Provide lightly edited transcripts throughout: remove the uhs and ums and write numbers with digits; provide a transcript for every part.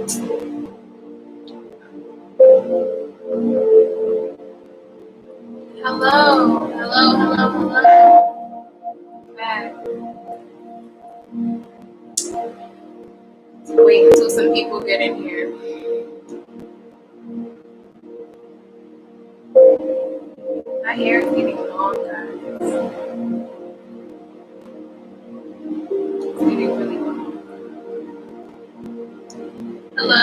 Hello, hello, hello, hello. Back. Wait until some people get in here. My hair is getting long, guys. It's getting really long. Hello.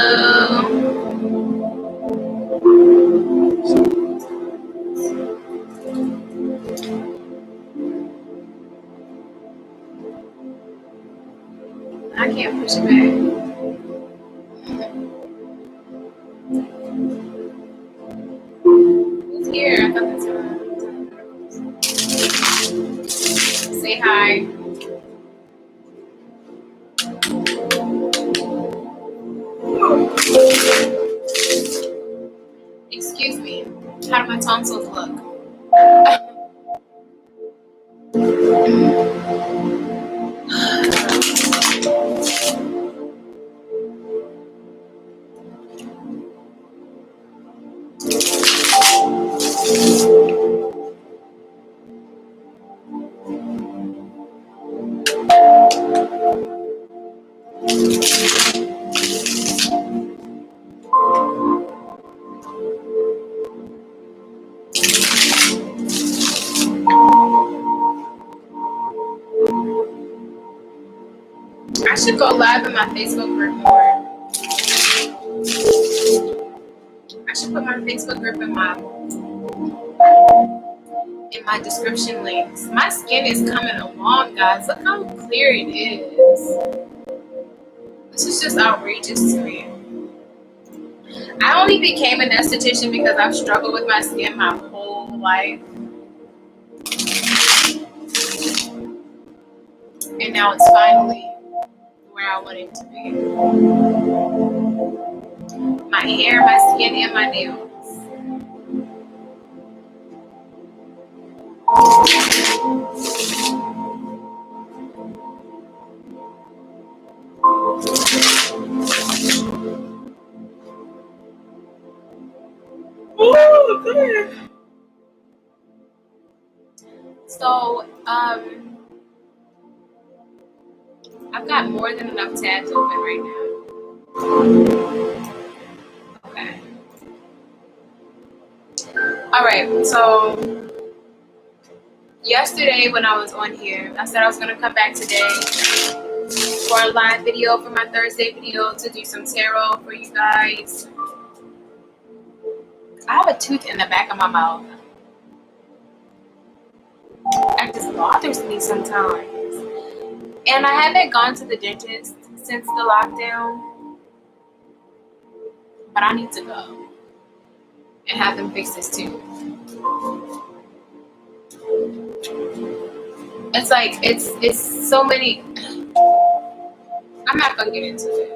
I can't push back. Who's here? I thought that's right. Say hi. Excuse me. How do my tonsils look? I should go live in my Facebook group more. I should put my Facebook group in my description links. My skin is coming along, guys. Look how clear it is. This is just outrageous to me. I only became an esthetician because I've struggled with my skin my whole life. And now it's finally where I want it to be. My hair, my skin, and my nails. Oh, good. So, I've got more than enough tabs open right now. Okay. All right. So, yesterday when I was on here, I said I was going to come back today for a live video for my Thursday video to do some tarot for you guys. I have a tooth in the back of my mouth. It just bothers me sometimes. And I haven't gone to the dentist since the lockdown. But I need to go and have them fix this tooth. It's like, it's so many. I'm not going to get into it.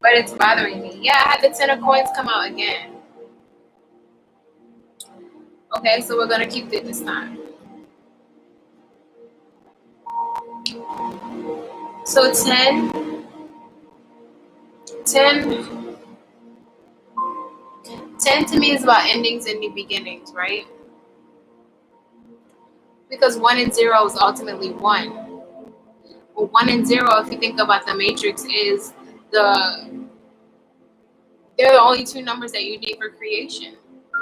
But it's bothering me. Yeah, I had the 10 of coins come out again. Okay, so we're going to keep it this time. So 10 to me is about endings and new beginnings, right? Because 1 and 0 is ultimately 1. Well, 1 and 0, if you think about the matrix, is they're the only two numbers that you need for creation.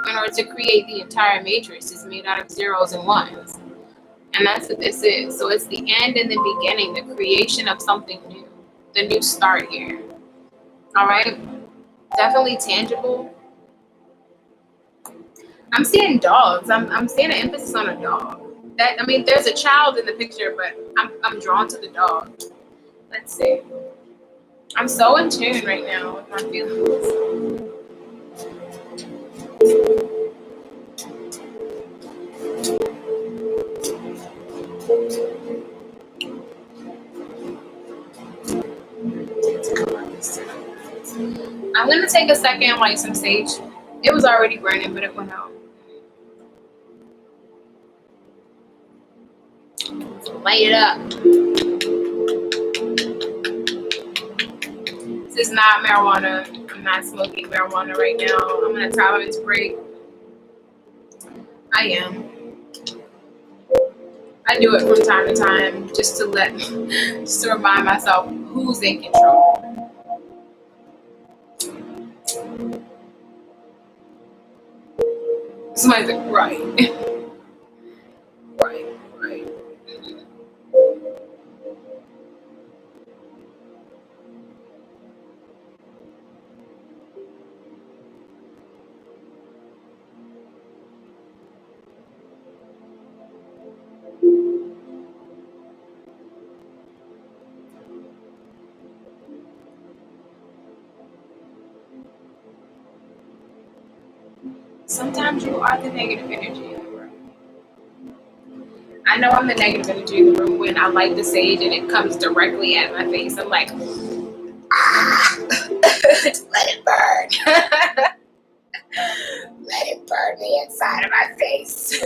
In order to create the entire matrix, it's made out of zeros and ones. And that's what this is. So it's the end and the beginning, the creation of something new, the new start here. All right? Definitely tangible. I'm seeing dogs. I'm seeing an emphasis on a dog. There's a child in the picture, but I'm drawn to the dog. Let's see. I'm so in tune right now with my feelings. I'm going to take a second and light some sage. It was already burning, but it went out. Light it up. is not marijuana. I'm not smoking marijuana right now. I'm on a tolerance break. I am. I do it from time to time just to remind myself who's in control. Somebody's like, right. Right. Sometimes you are the negative energy in the room. I know I'm the negative energy in the room when I light the sage and it comes directly at my face. I'm like, let it burn. Let it burn the inside of my face.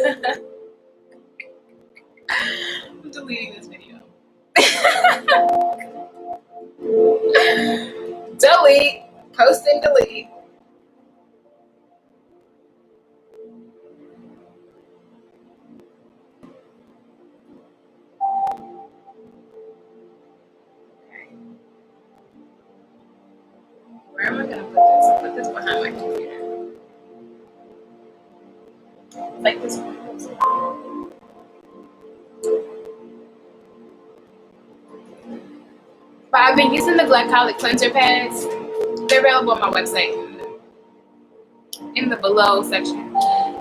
I'm deleting this video. Delete. Post and delete. Where am I going to put this? I'll put this behind my computer. Like this one. But I've been using the glycolic cleanser pads. They're available on my website in the below section.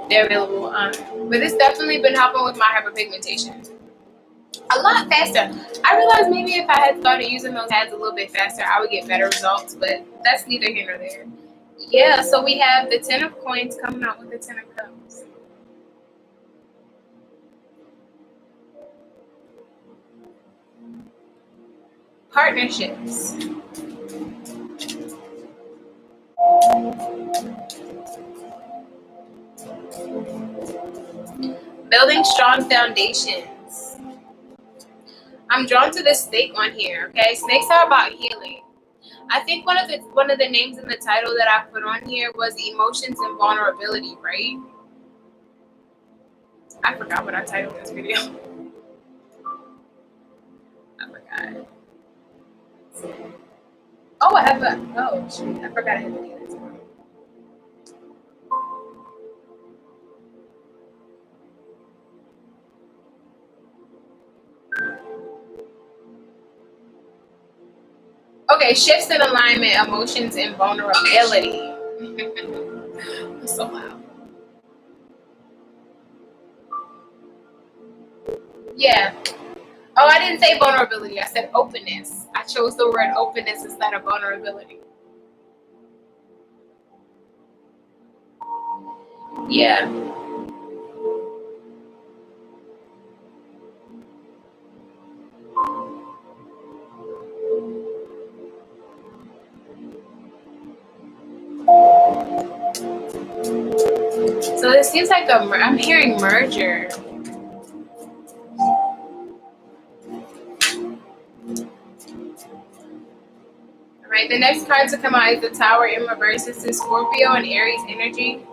They're available. But it's definitely been helping with my hyperpigmentation a lot faster. I realized maybe if I had started using those pads a little bit faster, I would get better results, but that's neither here nor there. Yeah, so we have the 10 of coins coming out with the 10 of cups. Partnerships. Building strong foundations. I'm drawn to this snake on here, okay? Snakes are about healing. I think one of the names in the title that I put on here was emotions and vulnerability, right? I forgot what I titled this video. I forgot. Oh, I forgot I had to do this. Okay, shifts in alignment, emotions, and vulnerability. That's so loud. Yeah. Oh, I didn't say vulnerability. I said openness. I chose the word openness instead of vulnerability. Yeah. So it seems like I'm hearing merger. All right, the next card to come out is the Tower in reverse. This is Scorpio and Aries energy.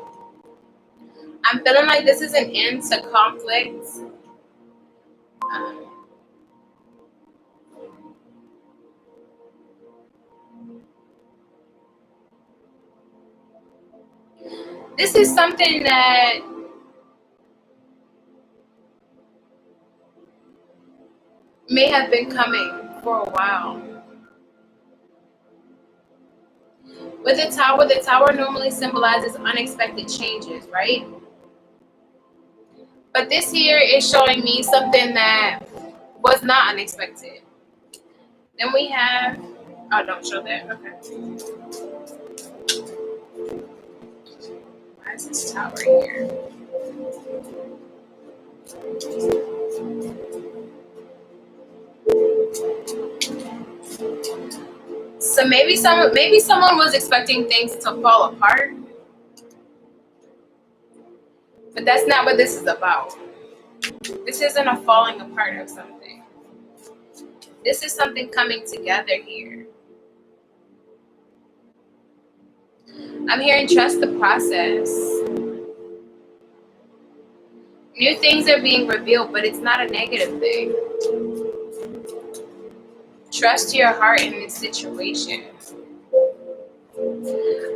I'm feeling like this is an end to conflict. This is something that may have been coming for a while. With the tower normally symbolizes unexpected changes, right? But this here is showing me something that was not unexpected. Then we have, oh, don't show that, okay. Why is this tower here? So maybe someone was expecting things to fall apart. But that's not what this is about. This isn't a falling apart of something. This is something coming together here. I'm hearing trust the process. New things are being revealed, but it's not a negative thing. Trust your heart in this situation.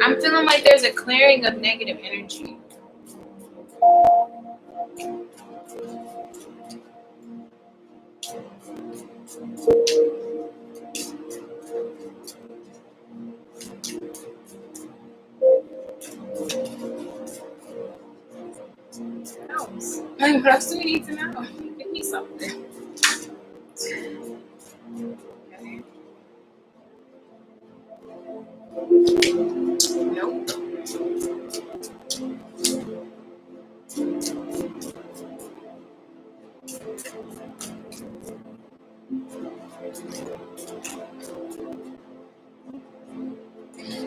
I'm feeling like there's a clearing of negative energy. Like, what else do we need to know? Give me something. Okay. Nope.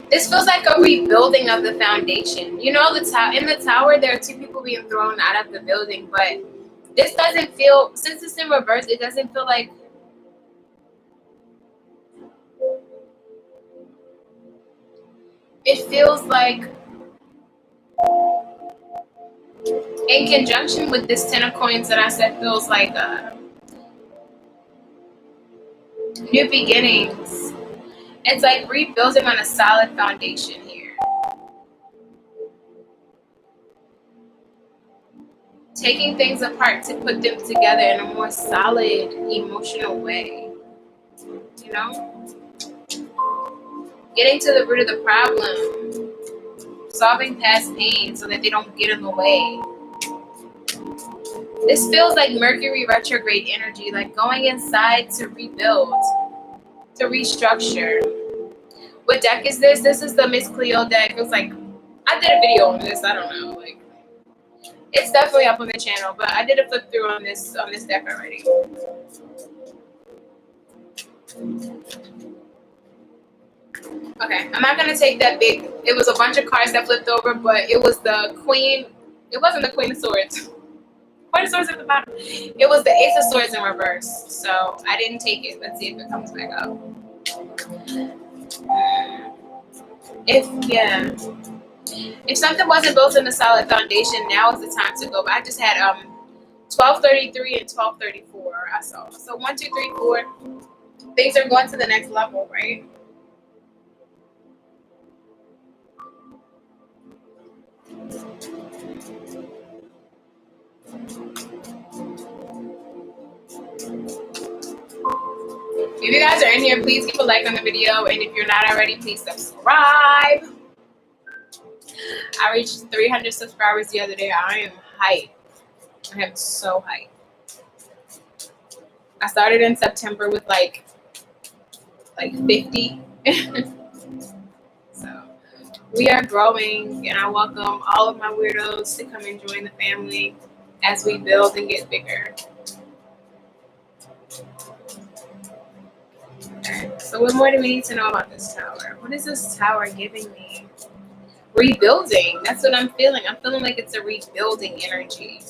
This feels like a rebuilding of the foundation. You know, in the tower, there are two people being thrown out of the building, but this doesn't feel, since it's in reverse, it doesn't feel like, it feels like, in conjunction with this 10 of coins that I said, feels like new beginnings. It's like rebuilding on a solid foundation here. Taking things apart to put them together in a more solid emotional way. You know? Getting to the root of the problem. Solving past pain so that they don't get in the way. This feels like Mercury retrograde energy, like going inside to rebuild, to restructure. What deck is this? This is the Miss Cleo deck. It was like, I did a video on this. I don't know. Like, it's definitely up on the channel, but I did a flip through on this deck already. Okay, I'm not gonna take that big. It was a bunch of cards that flipped over, but it was the Queen. It wasn't the Queen of Swords. Queen of Swords at the bottom. It was the Ace of Swords in reverse. So I didn't take it. Let's see if it comes back up. If something wasn't built in a solid foundation, now is the time to go. But I just had 1233 and 1234. I saw. So 1, 2, 3, 4. Things are going to the next level, right? If you guys are in here, please give a like on the video. And if you're not already, please subscribe. I reached 300 subscribers the other day. I am hyped. I am so hyped. I started in September with like 50. So we are growing, and I welcome all of my weirdos to come and join the family as we build and get bigger. Okay. So what more do we need to know about this tower? What is this tower giving me? Rebuilding. That's what I'm feeling. I'm feeling like it's a rebuilding energy.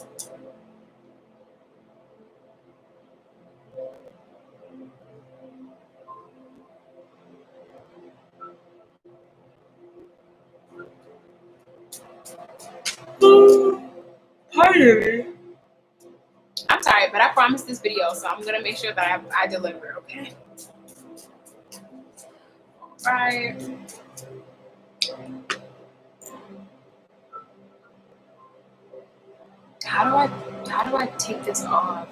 Pardon me. I'm sorry, but I promised this video, so I'm gonna make sure that I deliver. Okay. All right. How do I take this off?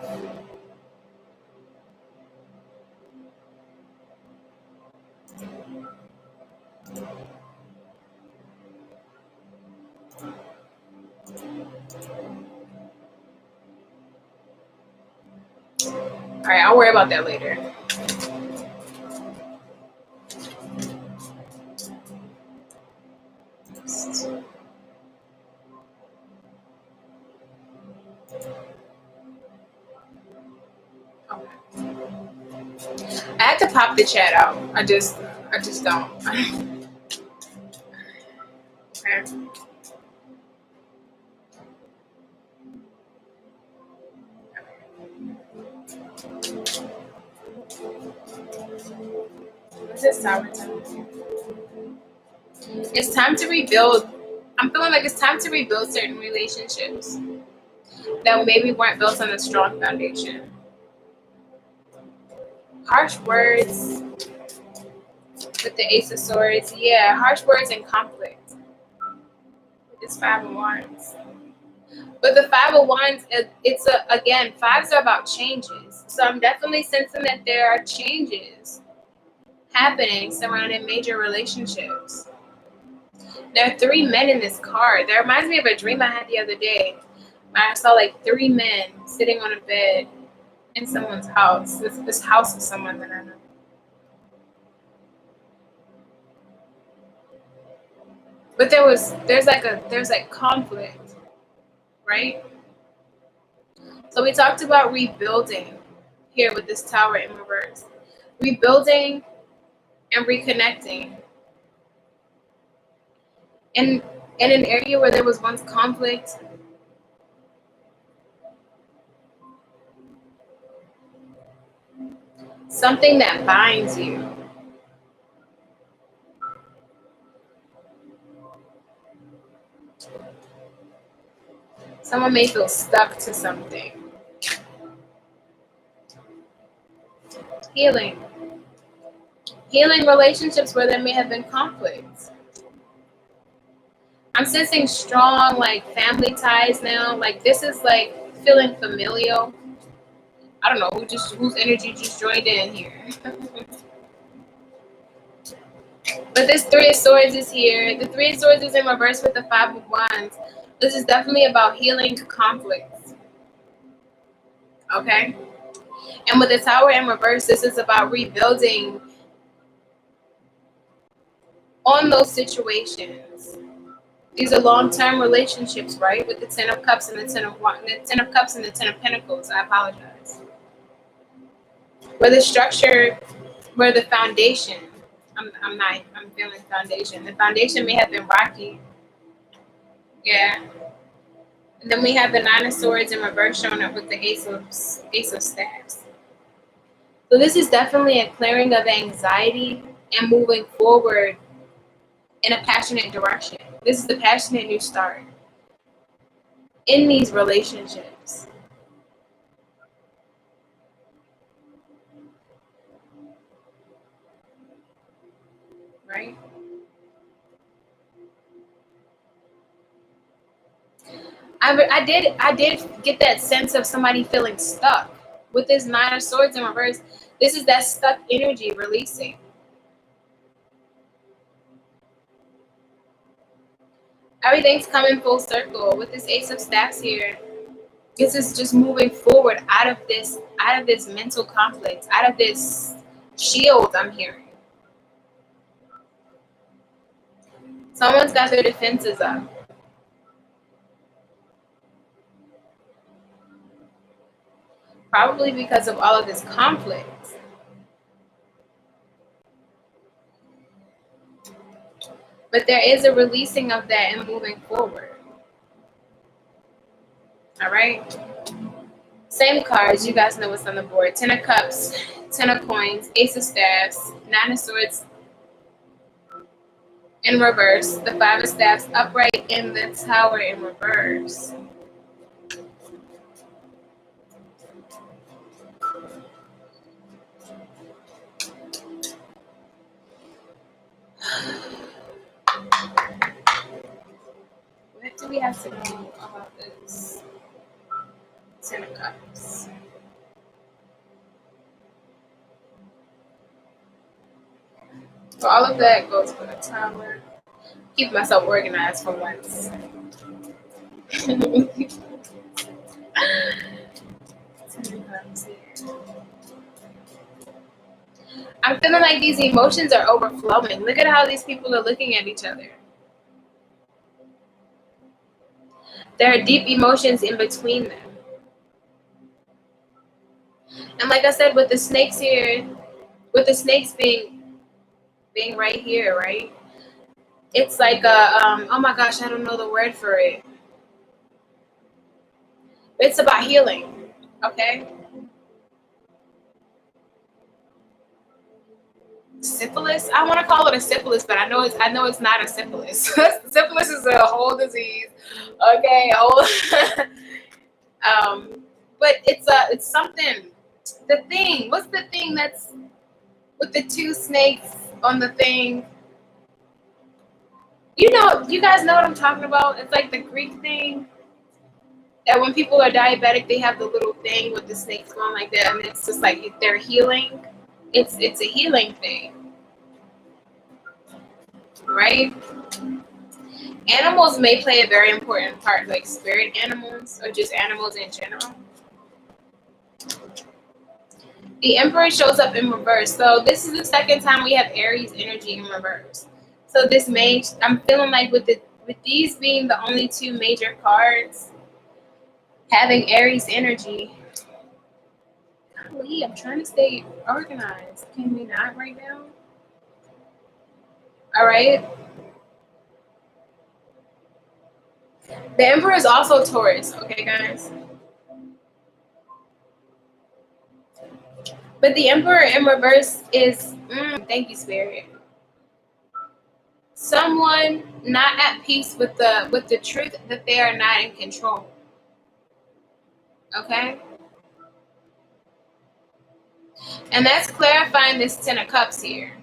All right, I'll worry about that later. Okay. I had to pop the chat out. I just don't. Okay. What's this tower telling me? It's time to rebuild. I'm feeling like it's time to rebuild certain relationships that maybe weren't built on a strong foundation. Harsh words with the Ace of Swords. Yeah, harsh words and conflict with this Five of Wands. But the Five of Wands, again, fives are about changes. So I'm definitely sensing that there are changes happening surrounding major relationships. There are three men in this card. That reminds me of a dream I had the other day. I saw like three men sitting on a bed in someone's house. This house is someone that I know. But there's like conflict, right? So we talked about rebuilding here with this Tower in reverse. Rebuilding and reconnecting. In an area where there was once conflict, something that binds you. Someone may feel stuck to something. Healing. Healing relationships where there may have been conflicts. I'm sensing strong like family ties now. Like this is like feeling familial. I don't know whose energy just joined in here. But this Three of Swords is here. The Three of Swords is in reverse with the Five of Wands. This is definitely about healing conflicts. Okay? And with the Tower in reverse, this is about rebuilding on those situations. These are long-term relationships, right? With the Ten of Cups and the Ten of Cups and the Ten of Pentacles. I apologize. Where the structure, where the foundation, I'm feeling foundation. The foundation may have been rocky. Yeah. And then we have the Nine of Swords in reverse showing up with the Ace of Staves. So this is definitely a clearing of anxiety and moving forward in a passionate direction. This is the passionate new start in these relationships. Right? I did get that sense of somebody feeling stuck with this Nine of Swords in reverse. This is that stuck energy releasing. Everything's coming full circle with this Ace of Staffs here. This is just moving forward out of this mental conflict, out of this shield I'm hearing. Someone's got their defenses up. Probably because of all of this conflict. But there is a releasing of that and moving forward. All right? Same cards, you guys know what's on the board. Ten of Cups, Ten of Coins, Ace of Staffs, Nine of Swords in reverse, the Five of Staffs upright, and the Tower in reverse. What do we have to know about this Ten of Cups? So all of that goes for the Tower. Keep myself organized for once. I'm feeling like these emotions are overflowing. Look at how these people are looking at each other. There are deep emotions in between them. And like I said, with the snakes here, with the snakes being right here, right? It's like oh my gosh, I don't know the word for it. It's about healing, okay? syphilis. I want to call it a syphilis, but I know it's not a syphilis. Syphilis is a whole disease. Okay, but it's something. The thing. What's the thing that's with the two snakes on the thing? You guys know what I'm talking about. It's like the Greek thing that when people are diabetic, they have the little thing with the snakes going like that, and it's just like they're healing. It's a healing thing, right? Animals may play a very important part, like spirit animals or just animals in general. The Emperor shows up in reverse. So this is the second time we have Aries energy in reverse. So I'm feeling like with these being the only two major cards, having Aries energy. Golly, I'm trying to stay organized. Can we not right now? All right. The Emperor is also Taurus, okay, guys? But the Emperor in reverse is, thank you, Spirit. Someone not at peace with the truth that they are not in control. Okay? And that's clarifying this Ten of Cups here.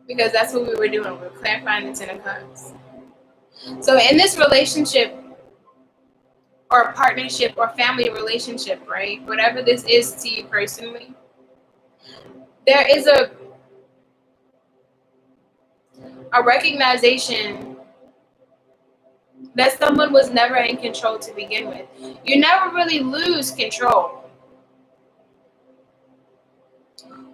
Because that's what we were doing. We're clarifying the Ten of Cups. So in this relationship or partnership or family relationship, right? Whatever this is to you personally, there is a recognition that someone was never in control to begin with. You never really lose control.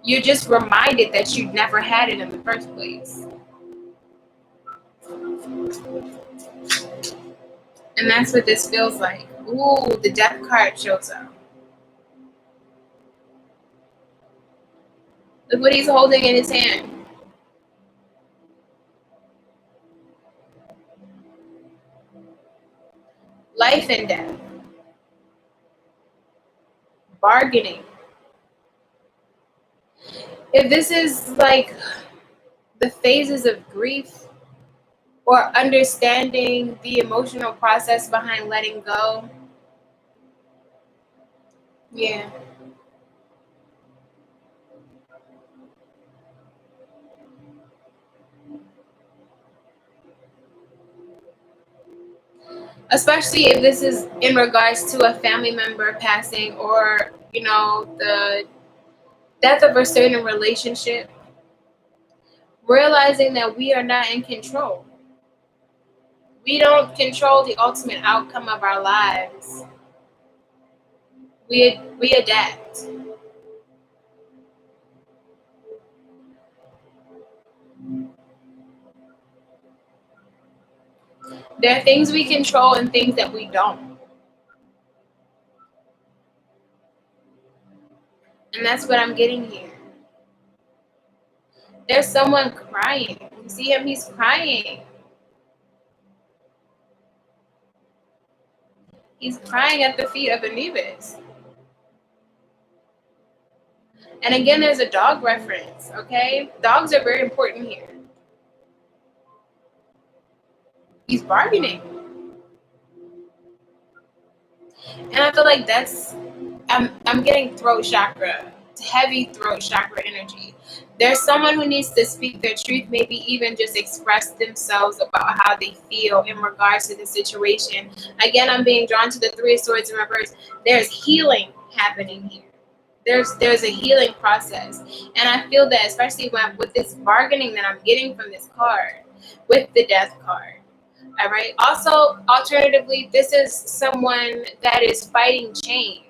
You're just reminded that you never had it in the first place. And that's what this feels like. Ooh, the Death card shows up. Look what he's holding in his hand. Life and death. Bargaining. If this is like the phases of grief or understanding the emotional process behind letting go, yeah. Especially if this is in regards to a family member passing or, the death of a certain relationship, realizing that we are not in control. We don't control the ultimate outcome of our lives. We adapt. There are things we control and things that we don't. And that's what I'm getting here. There's someone crying. You see him? He's crying. He's crying at the feet of Anubis. And again, there's a dog reference, okay? Dogs are very important here. He's bargaining. And I feel like I'm getting throat chakra, heavy throat chakra energy. There's someone who needs to speak their truth, maybe even just express themselves about how they feel in regards to the situation. Again, I'm being drawn to the Three of Swords in reverse. There's healing happening here. There's a healing process. And I feel that especially with this bargaining that I'm getting from this card, with the Death card. All right. Also, alternatively, this is someone that is fighting change.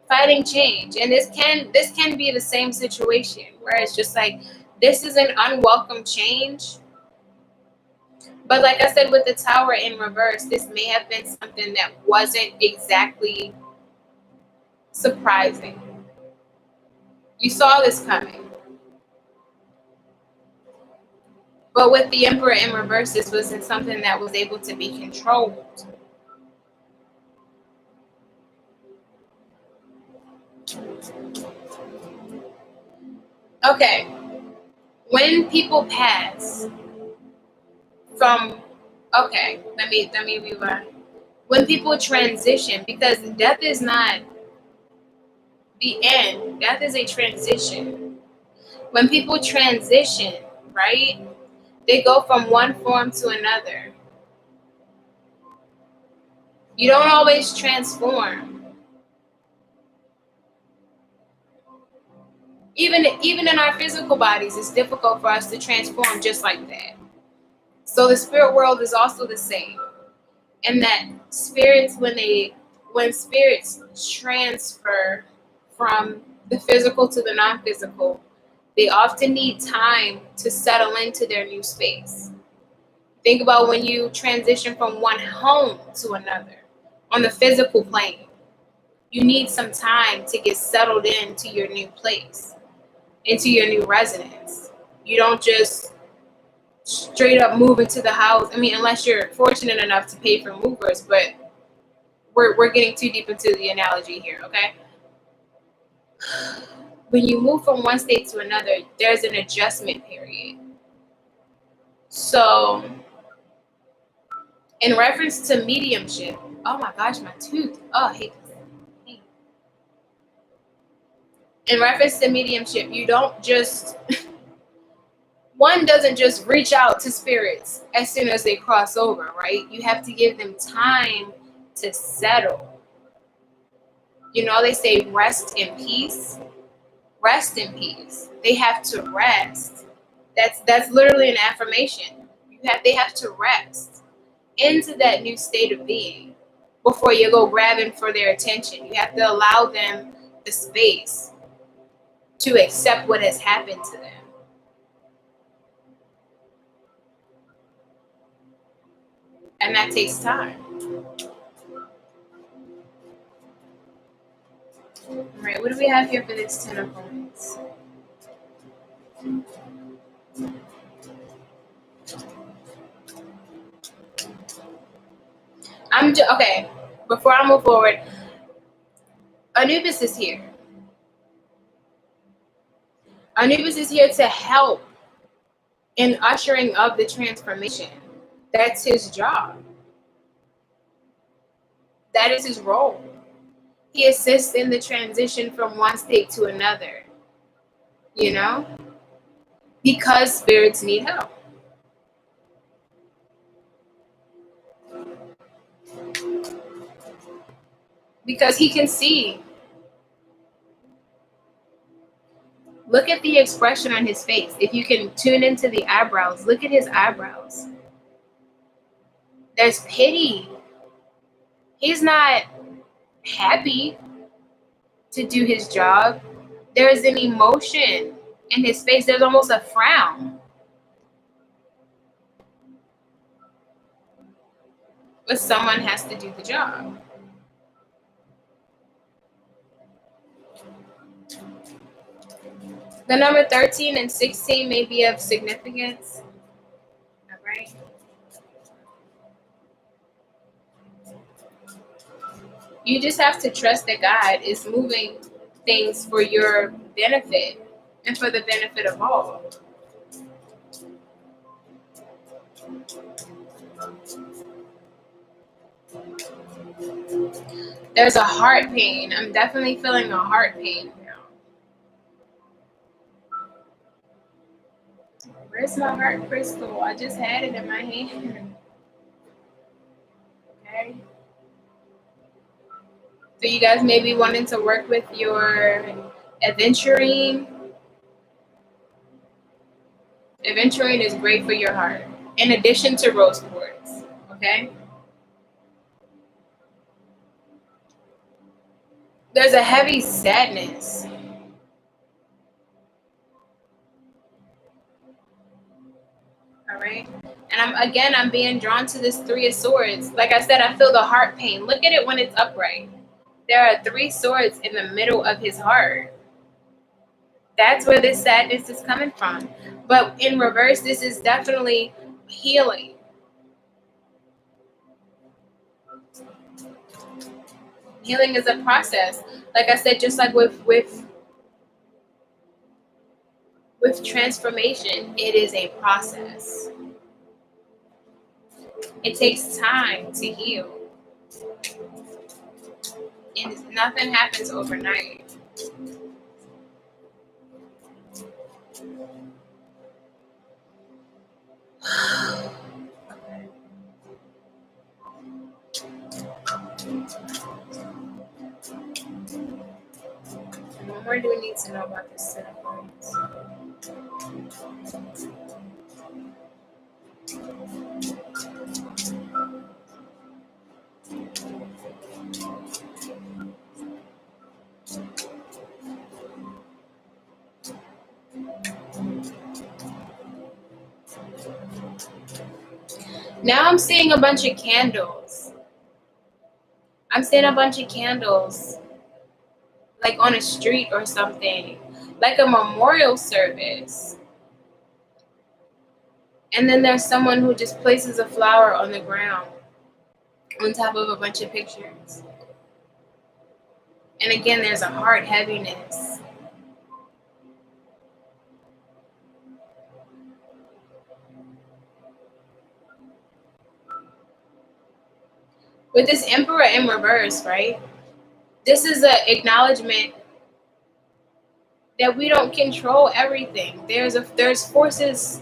Fighting change. And this can be the same situation where it's just like this is an unwelcome change. But like I said, with the Tower in reverse, this may have been something that wasn't exactly surprising. You saw this coming. But with the Emperor in reverse, this wasn't something that was able to be controlled. Okay, when people pass from, okay, let me rewind. When people transition, because death is not the end, death is a transition. When people transition, right, they go from one form to another. You don't always transform. Even in our physical bodies, it's difficult for us to transform just like that. So the spirit world is also the same. And that spirits, when spirits transfer from the physical to the non-physical, they often need time to settle into their new space. Think about when you transition from one home to another on the physical plane. You need some time to get settled into your new place, into your new residence. You don't just straight up move into the house. I mean, unless you're fortunate enough to pay for movers, but we're getting too deep into the analogy here, okay? When you move from one state to another, there's an adjustment period. So, in reference to mediumship, oh my gosh, my tooth. Oh, I hate this. In reference to mediumship, you don't just, one doesn't just reach out to spirits as soon as they cross over, right? You have to give them time to settle. You know, they say rest in peace. Rest in peace. They have to rest. That's literally an affirmation. They have to rest into that new state of being before you go grabbing for their attention. You have to allow them the space to accept what has happened to them. And that takes time. All right, what do we have here for this 10 of Wands? Okay. Before I move forward, Anubis is here. Anubis is here to help in ushering of the transformation. That's his job. That is his role. He assists in the transition from one state to another, you know, because spirits need help. Because he can see. Look at the expression on his face. If you can tune into the eyebrows, look at his eyebrows. There's pity. He's not happy to do his job. There is an emotion in his face. There's almost a frown. But someone has to do the job. The number 13 and 16 may be of significance. All right. You just have to trust that God is moving things for your benefit and for the benefit of all. There's a heart pain. I'm definitely feeling a heart pain now. Where's my heart crystal? I just had it in my hand. Okay. So you guys may be wanting to work with your aventurine. Aventurine is great for your heart, in addition to rose quartz. Okay. There's a heavy sadness. All right. And I'm being drawn to this 3 of Swords. Like I said, I feel the heart pain. Look at it when it's upright. There are 3 swords in the middle of his heart. That's where this sadness is coming from. But in reverse, this is definitely healing. Healing is a process. Like I said, just like with With transformation, it is a process. It takes time to heal. And nothing happens overnight. And what more do we need to know about this set of points? Now I'm seeing a bunch of candles. I'm seeing a bunch of candles, like on a street or something, like a memorial service. And then there's someone who just places a flower on the ground on top of a bunch of pictures. And again, there's a heart heaviness. With this Emperor in reverse, right? This is an acknowledgement that we don't control everything. There's forces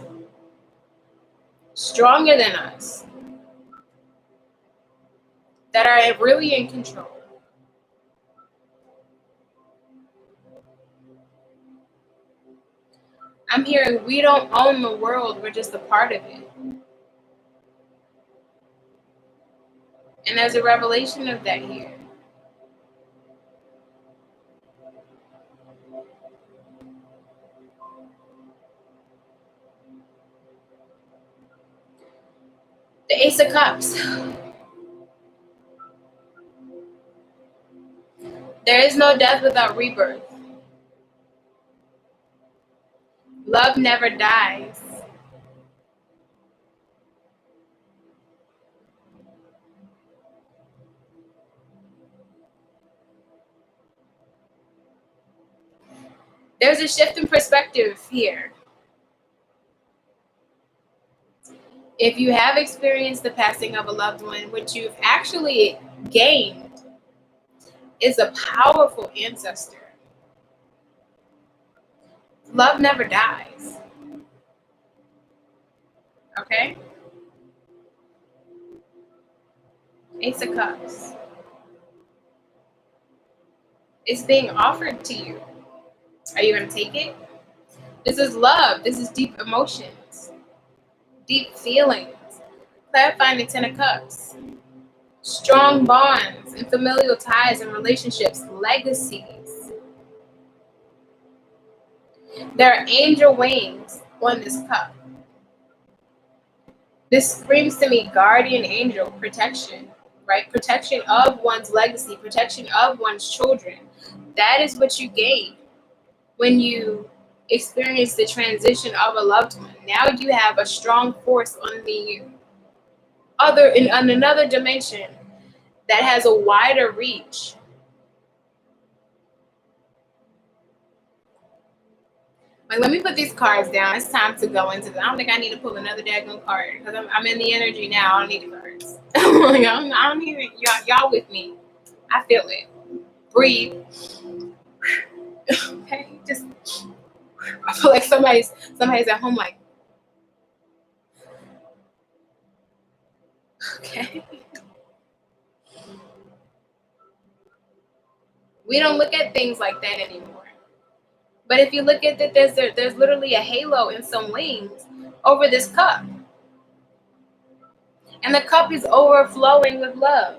stronger than us that are really in control. I'm hearing we don't own the world, we're just a part of it. And there's a revelation of that here. The Ace of Cups. There is no death without rebirth. Love never dies. There's a shift in perspective here. If you have experienced the passing of a loved one, what you've actually gained is a powerful ancestor. Love never dies. Okay? Ace of Cups. It's being offered to you. Are you going to take it? This is love. This is deep emotions, deep feelings. Clarifying the Ten of Cups. Strong bonds and familial ties and relationships, legacies. There are angel wings on this cup. This screams to me guardian angel protection, right? Protection of one's legacy, protection of one's children. That is what you gain when you experience the transition of a loved one. Now you have a strong force on the other, in another dimension that has a wider reach. Like, let me put these cards down. It's time to go into I don't think I need to pull another daggone card because I'm in the energy now. I don't need the cards. I don't need it. Y'all with me. I feel it. Breathe. Okay, just I feel like somebody's at home like, okay. We don't look at things like that anymore. But if you look at it, there's literally a halo and some wings over this cup. And the cup is overflowing with love.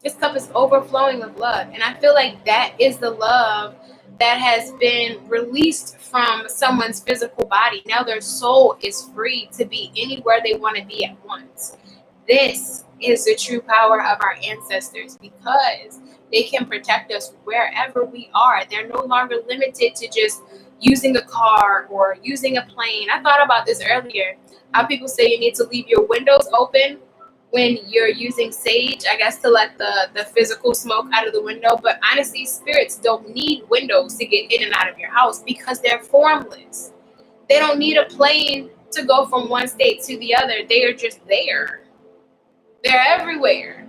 This cup is overflowing with love. And I feel like that is the love that has been released from someone's physical body. Now their soul is free to be anywhere they want to be at once. This is the true power of our ancestors because they can protect us wherever we are. They're no longer limited to just using a car or using a plane. I thought about this earlier. How people say you need to leave your windows open when you're using sage, I guess, to let the physical smoke out of the window. But honestly, spirits don't need windows to get in and out of your house because they're formless. They don't need a plane to go from one state to the other. They are just there. They're everywhere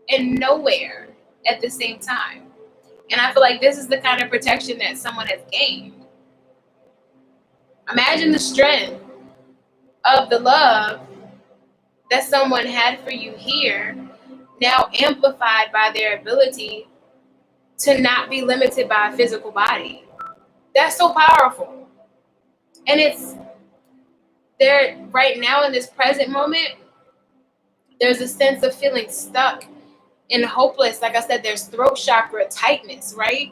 and nowhere at the same time. And I feel like this is the kind of protection that someone has gained. Imagine the strength of the love that someone had for you here, now amplified by their ability to not be limited by a physical body. That's so powerful. And it's there right now in this present moment. There's a sense of feeling stuck and hopeless. Like I said, there's throat chakra tightness, right?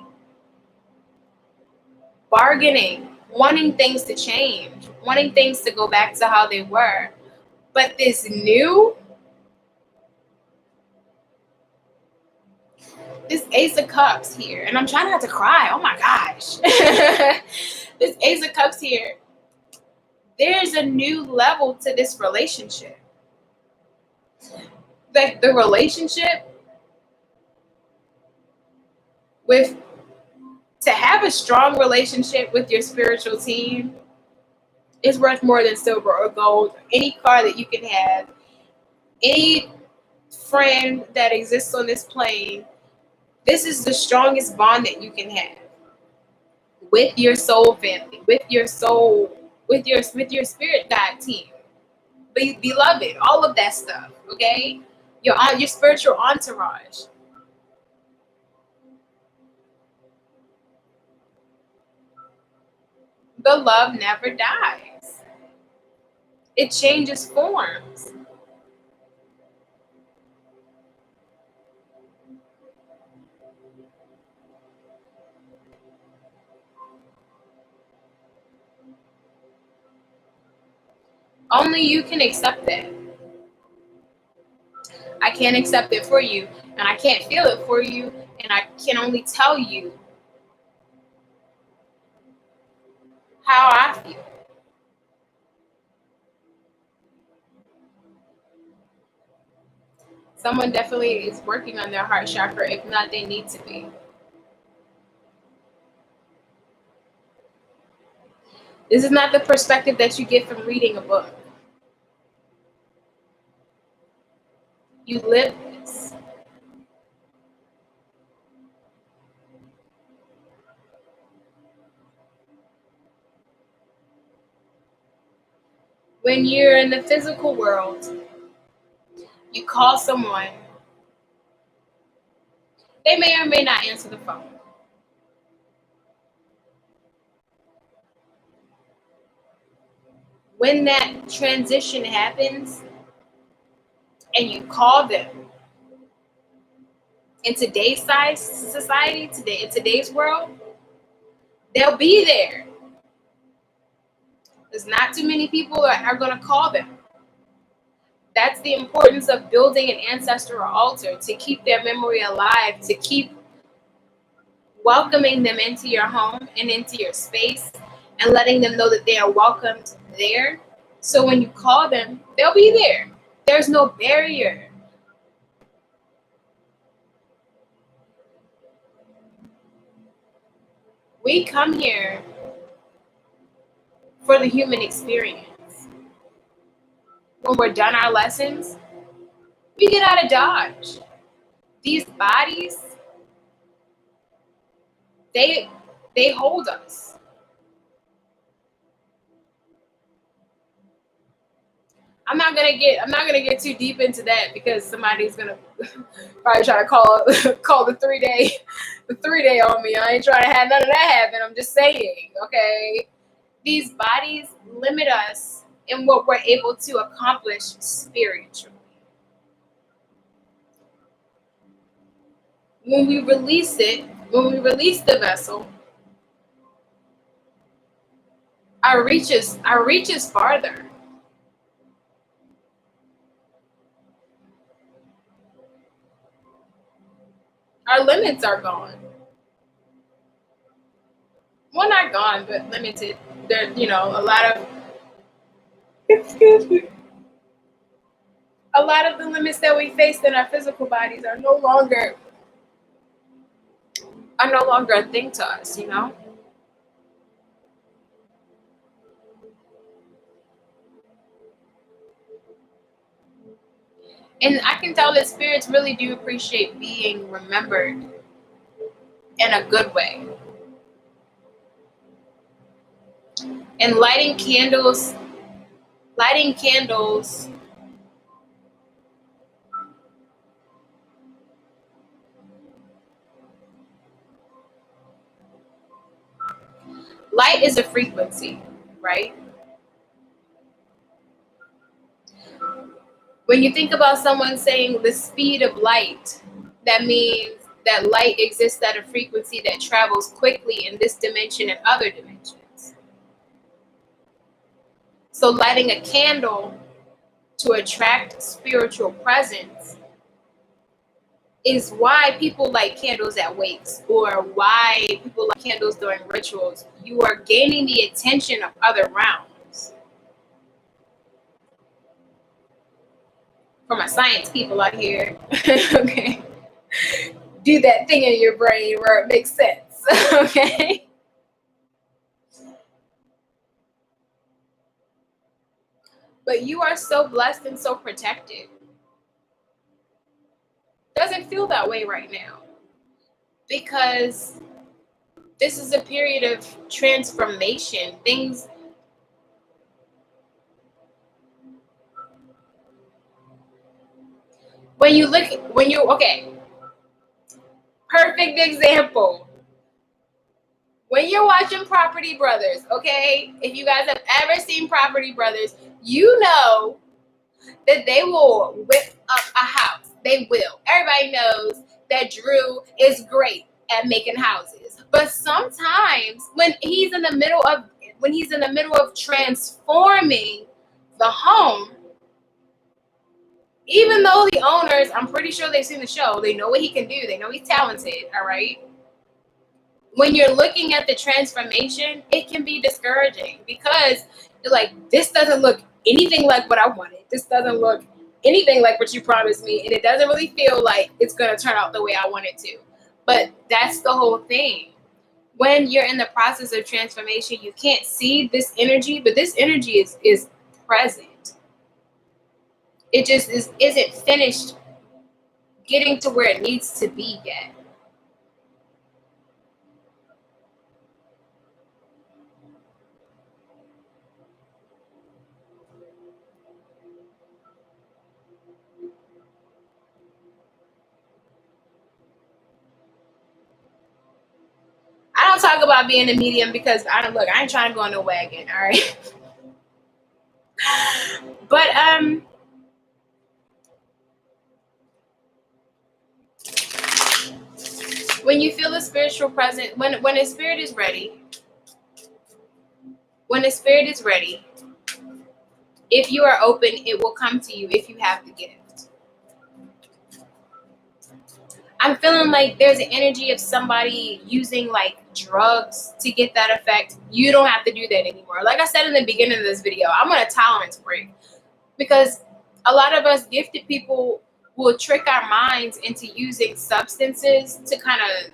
Bargaining, wanting things to change, wanting things to go back to how they were. But this Ace of Cups here, and I'm trying not to cry. Oh my gosh. This Ace of Cups here, there's a new level to this relationship. Like the relationship to have a strong relationship with your spiritual team is worth more than silver or gold. Any car that you can have, any friend that exists on this plane, this is the strongest bond that you can have with your soul family, with your soul, with your spirit guide team, beloved, all of that stuff. Okay, your spiritual entourage. The love never dies. It changes forms. Only you can accept that. I can't accept it for you, and I can't feel it for you, and I can only tell you how I feel. Someone definitely is working on their heart chakra. If not, they need to be. This is not the perspective that you get from reading a book. You live this. When you're in the physical world, you call someone, they may or may not answer the phone. When that transition happens and you call them, in today's society, in today's world, they'll be there. There's not too many people that are going to call them. That's the importance of building an ancestral altar, to keep their memory alive, to keep welcoming them into your home and into your space and letting them know that they are welcomed there. So when you call them, they'll be there. There's no barrier. We come here for the human experience. When we're done our lessons, we get out of Dodge. These bodies, they hold us. I'm not gonna get too deep into that because somebody's gonna probably try to call the 3-day on me. I ain't trying to have none of that happen. I'm just saying, okay? These bodies limit us in what we're able to accomplish spiritually. When we release the vessel, our reach is farther. Our limits are gone. Well, not gone, but limited. There, a lot of, excuse me. a lot of the limits that we face in our physical bodies are no longer a thing to us, you know? And I can tell that spirits really do appreciate being remembered in a good way. And lighting candles light is a frequency, right? When you think about someone saying the speed of light, that means that light exists at a frequency that travels quickly in this dimension and other dimensions. So lighting a candle to attract spiritual presence is why people light candles at wakes, or why people light candles during rituals. You are gaining the attention of other realms. For my science people out here, okay, do that thing in your brain where it makes sense, okay? But you are so blessed and so protected. Doesn't feel that way right now because this is a period of transformation. Things, okay, perfect example. When you're watching Property Brothers, okay, if you guys have ever seen Property Brothers, you know that they will whip up a house. They will. Everybody knows that Drew is great at making houses. But sometimes when he's in the middle of transforming the home, even though the owners, I'm pretty sure they've seen the show, they know what he can do, they know he's talented, all right? When you're looking at the transformation, it can be discouraging because you're like, this doesn't look anything like what I wanted. This doesn't look anything like what you promised me. And it doesn't really feel like it's going to turn out the way I want it to. But that's the whole thing. When you're in the process of transformation, you can't see this energy, but this energy is present. It just isn't finished getting to where it needs to be yet. I don't talk about being a medium because I ain't trying to go on no wagon, all right? But when you feel a spiritual presence, when a spirit is ready, if you are open, it will come to you if you have the gift. I'm feeling like there's an energy of somebody using like drugs to get that effect. You don't have to do that anymore. Like I said in the beginning of this video, I'm on a tolerance break because a lot of us gifted people will trick our minds into using substances to kind of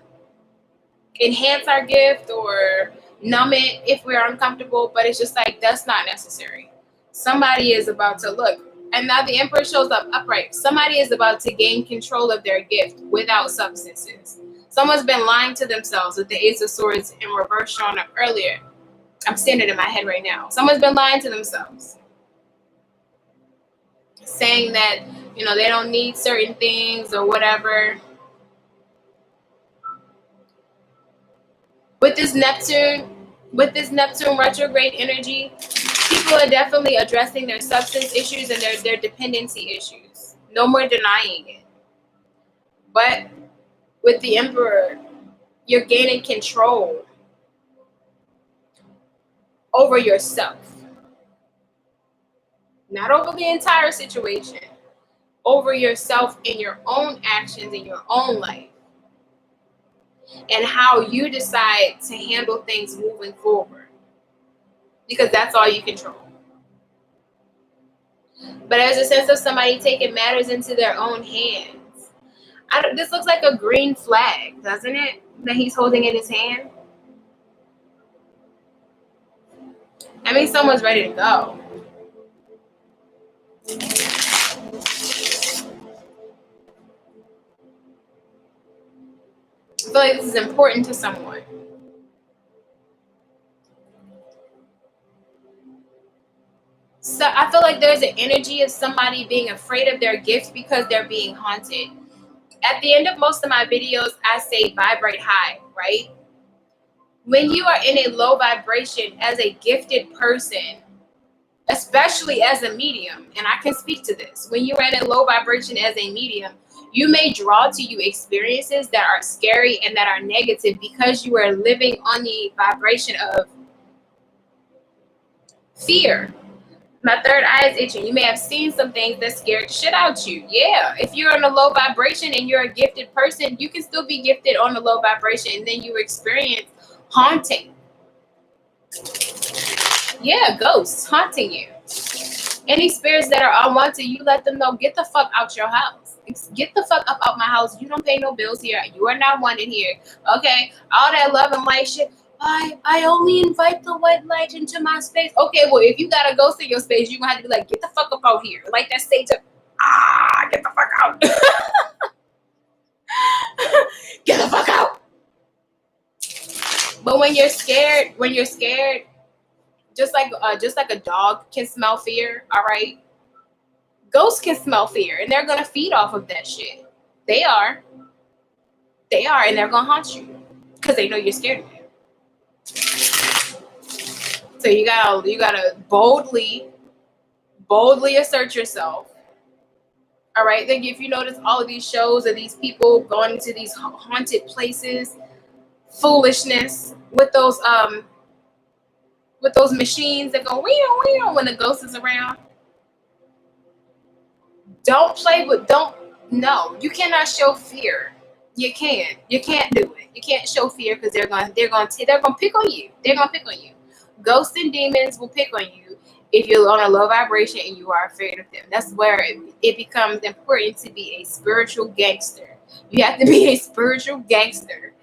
enhance our gift or numb it if we're uncomfortable, but it's just like that's not necessary. Somebody is about to look, and now the Emperor shows up upright. Somebody is about to gain control of their gift without substances. Someone's been lying to themselves with the Ace of Swords in reverse showing up earlier. I'm seeing it in my head right now. Someone's been lying to themselves, saying that they don't need certain things or whatever. With this Neptune retrograde energy, people are definitely addressing their substance issues and their dependency issues. No more denying it. But with the Emperor, you're gaining control over yourself. Not over the entire situation, over yourself and your own actions in your own life. And how you decide to handle things moving forward. Because that's all you control. But there's a sense of somebody taking matters into their own hands. This looks like a green flag, doesn't it? That he's holding in his hand. I mean, someone's ready to go. I feel like this is important to someone. So I feel like there's an energy of somebody being afraid of their gift because they're being haunted. At the end of most of my videos, I say vibrate high, right? When you are in a low vibration as a gifted person, especially as a medium, and I can speak to this, when you're in a low vibration as a medium, you may draw to you experiences that are scary and that are negative because you are living on the vibration of fear. My third eye is itching. You may have seen some things that scared the shit out you. Yeah, if you're in a low vibration and you're a gifted person, you can still be gifted on a low vibration and then you experience haunting. Yeah, ghosts haunting you. Any spirits that are unwanted, you let them know, get the fuck out your house. Get the fuck up out my house. You don't pay no bills here. You are not wanted here. Okay? All that love and light shit. I only invite the white light into my space. Okay, well, if you got a ghost in your space, you're going to have to be like, get the fuck up out here. Like that stage of, get the fuck out. Get the fuck out. But when you're scared, just like a dog can smell fear, all right? Ghosts can smell fear, and they're going to feed off of that shit. They are, and they're going to haunt you because they know you're scared of them. So you gotta boldly assert yourself. All right. Then if you notice all of these shows of these people going into these haunted places, foolishness with those machines that go when the ghost is around. No, you cannot show fear. You can't do it. You can't show fear because they're gonna pick on you. They're gonna pick on you. Ghosts and demons will pick on you if you're on a low vibration and you are afraid of them. That's where it becomes important to be a spiritual gangster. You have to be a spiritual gangster,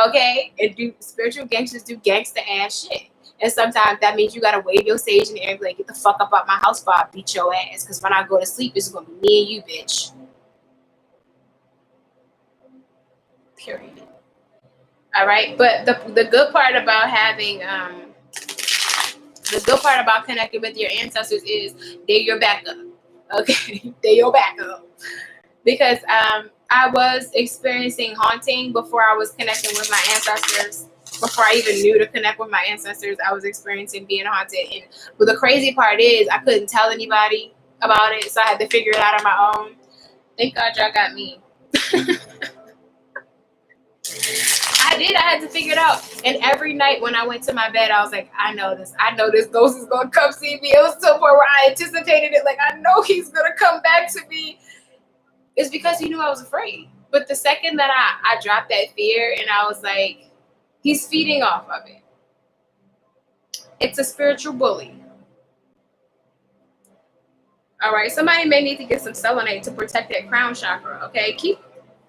okay? And spiritual gangsters do gangster ass shit. And sometimes that means you gotta wave your sage in the air and be like, get the fuck up out my house before I beat your ass. Because when I go to sleep, it's gonna be me and you, bitch. Period. All right, but the good part about having the good part about connecting with your ancestors is they're your backup. Okay, they're your backup. Because I was experiencing haunting before I was connecting with my ancestors. Before I even knew to connect with my ancestors, I was experiencing being haunted. But the crazy part is I couldn't tell anybody about it, so I had to figure it out on my own. Thank God y'all got me. I did. I had to figure it out. And every night when I went to my bed, I was like, I know this ghost is going to come see me. It was to the point where I anticipated it. Like, I know he's going to come back to me. It's because he knew I was afraid. But the second that I dropped that fear and I was like, he's feeding off of it. It's a spiritual bully. All right. Somebody may need to get some selenite to protect that crown chakra. Okay.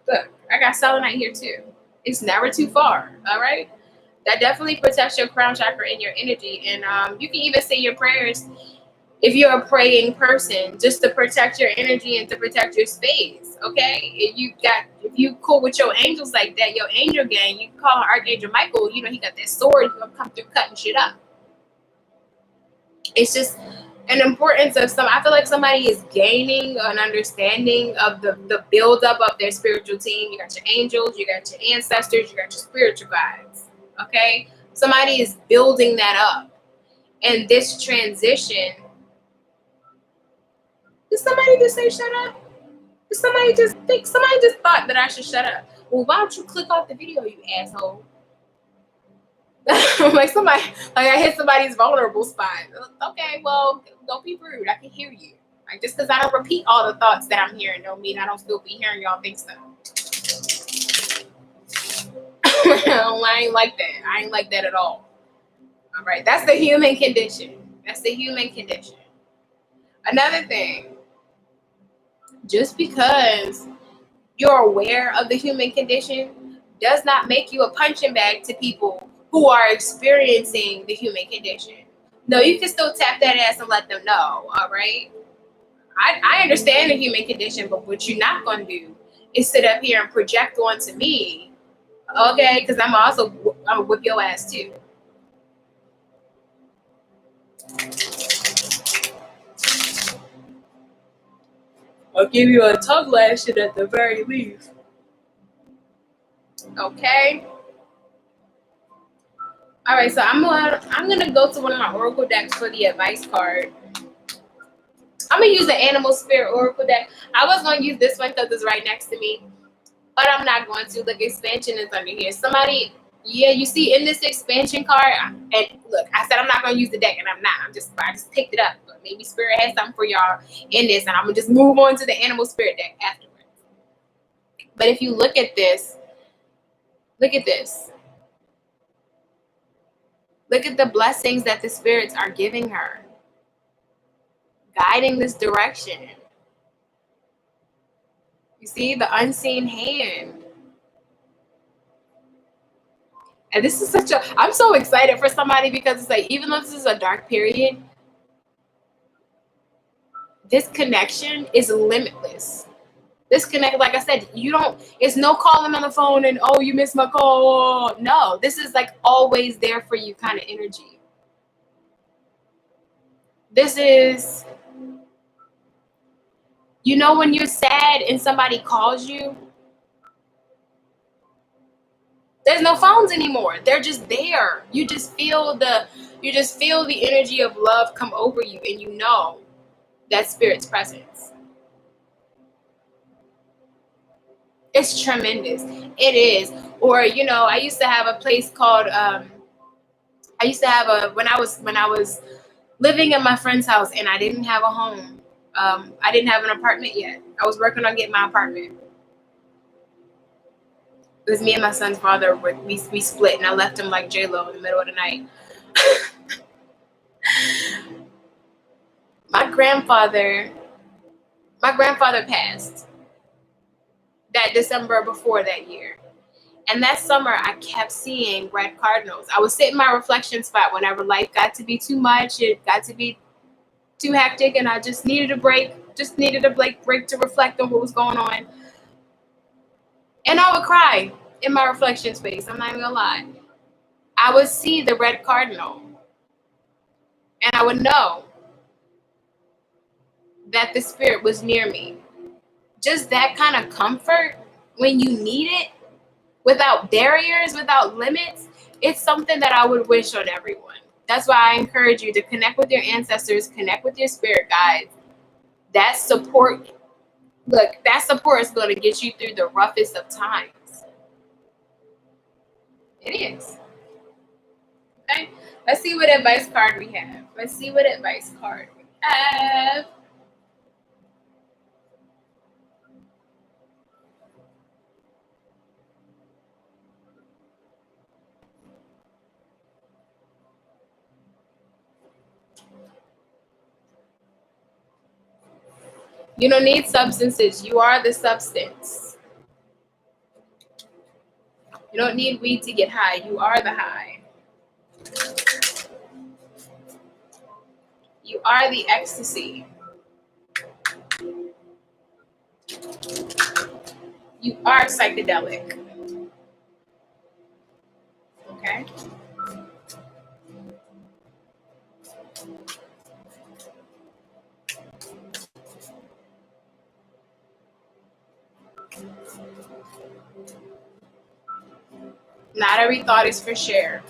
Look, I got selenite here too. It's never too far. All right. That definitely protects your crown chakra and your energy. And you can even say your prayers if you're a praying person, just to protect your energy and to protect your space. Okay. If you cool with your angels like that, your angel gang, you can call Archangel Michael. You know, he got that sword. He's gonna come through cutting shit up. It's just an importance of I feel like somebody is gaining an understanding of the buildup of their spiritual team. You got your angels, you got your ancestors, you got your spiritual guides. Okay? Somebody is building that up. And this transition, did somebody just say shut up? Did somebody just thought that I should shut up? Well, why don't you click off the video, you asshole? like I hit somebody's vulnerable spot. Okay, well, don't be rude. I can hear you. Like, just because I don't repeat all the thoughts that I'm hearing don't mean I don't still be hearing y'all think so. I ain't like that. I ain't like that at all. All right, that's the human condition. Another thing, just because you're aware of the human condition does not make you a punching bag to people who are experiencing the human condition. No, you can still tap that ass and let them know, all right? I understand the human condition, but what you're not going to do is sit up here and project onto me, okay? Because I'm going to whip your ass too. I'll give you a tongue lashing at the very least. Okay? All right, so I'm gonna go to one of my oracle decks for the advice card. I'm gonna use the Animal Spirit Oracle deck. I was gonna use this one because it's right next to me, but I'm not going to. Look, expansion is under here. Somebody, yeah, you see in this expansion card, and look, I said I'm not gonna use the deck, and I'm not. I just picked it up. But maybe Spirit has something for y'all in this, and I'm gonna just move on to the Animal Spirit deck afterwards. But if you look at this, look at this. Look at the blessings that the spirits are giving her, guiding this direction. You see the unseen hand. And this is I'm so excited for somebody because it's like, even though this is a dark period, this connection is limitless. This connect, like I said, it's no calling on the phone and, oh, you missed my call. No, this is like always there for you kind of energy. This is, when you're sad and somebody calls you, there's no phones anymore. They're just there. You just feel the energy of love come over you, and you know that spirit's presence. It's tremendous. It is. Or, I used to have a place called when I was living in my friend's house and I didn't have a home. I didn't have an apartment yet. I was working on getting my apartment. It was me and my son's father. We split, and I left him like J-Lo in the middle of the night. My grandfather passed that December before that year. And that summer, I kept seeing red cardinals. I would sit in my reflection spot whenever life got to be too much. It got to be too hectic, and I just needed a break. Just needed a break to reflect on what was going on. And I would cry in my reflection space. I'm not even gonna lie. I would see the red cardinal, and I would know that the spirit was near me. Just that kind of comfort when you need it, without barriers, without limits, it's something that I would wish on everyone. That's why I encourage you to connect with your ancestors, connect with your spirit guides. That support is going to get you through the roughest of times. It is. Okay, let's see what advice card we have. You don't need substances. You are the substance. You don't need weed to get high. You are the high. You are the ecstasy. You are psychedelic. Okay? Not every thought is for share.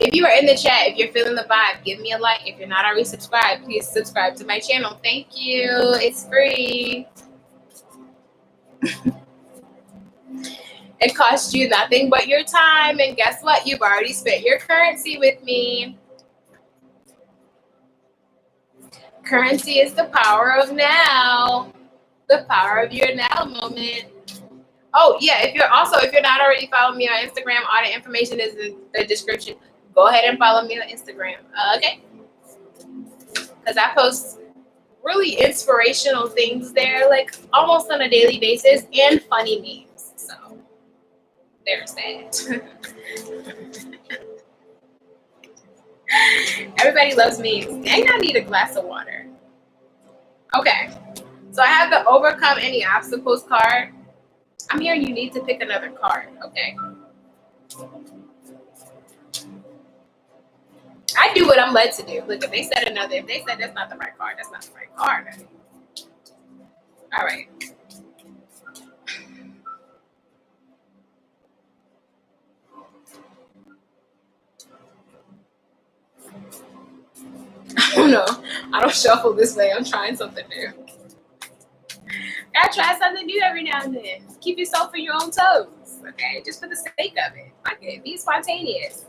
If you are in the chat, if you're feeling the vibe, give me a like. If you're not already subscribed, please subscribe to my channel. Thank you. It's free. It costs you nothing but your time. And guess what? You've already spent your currency with me. Currency is the power of now. The power of your now moment. Oh yeah, if you're not already following me on Instagram, all the information is in the description. Go ahead and follow me on Instagram. Okay, because I post really inspirational things there, like almost on a daily basis, and funny memes. So there's that. Everybody loves memes. Dang, I need a glass of water. Okay, so I have the overcome any obstacles card. I'm hearing you need to pick another card. Okay. I do what I'm led to do. Look, if they said that's not the right card, that's not the right card. All right. I don't know. I don't shuffle this way. I'm trying something new. Gotta try something new every now and then. Keep yourself on your own toes. Okay, just for the sake of it. Okay, be spontaneous.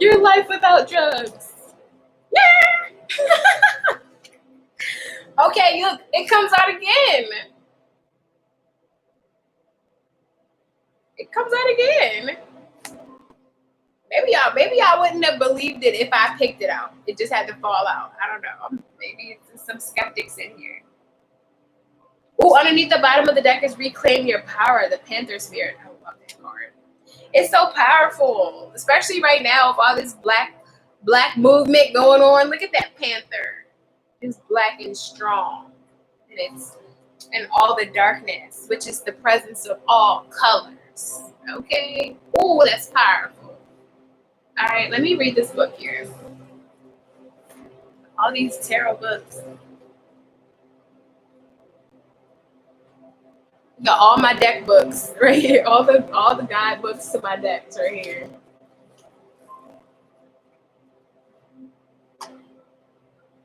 Your life without drugs. Yeah. Okay, look, it comes out again. It comes out again. Maybe I wouldn't have believed it if I picked it out. It just had to fall out. I don't know. Maybe it's some skeptics in here. Oh, underneath the bottom of the deck is reclaim your power, the Panther Spirit. I love that card. It's so powerful, especially right now with all this black movement going on. Look at that panther. It's black and strong. And it's in all the darkness, which is the presence of all colors. Okay. Oh, that's powerful. All right, let me read this book here. All these tarot books. Got all my deck books right here. All the guide books to my decks right here.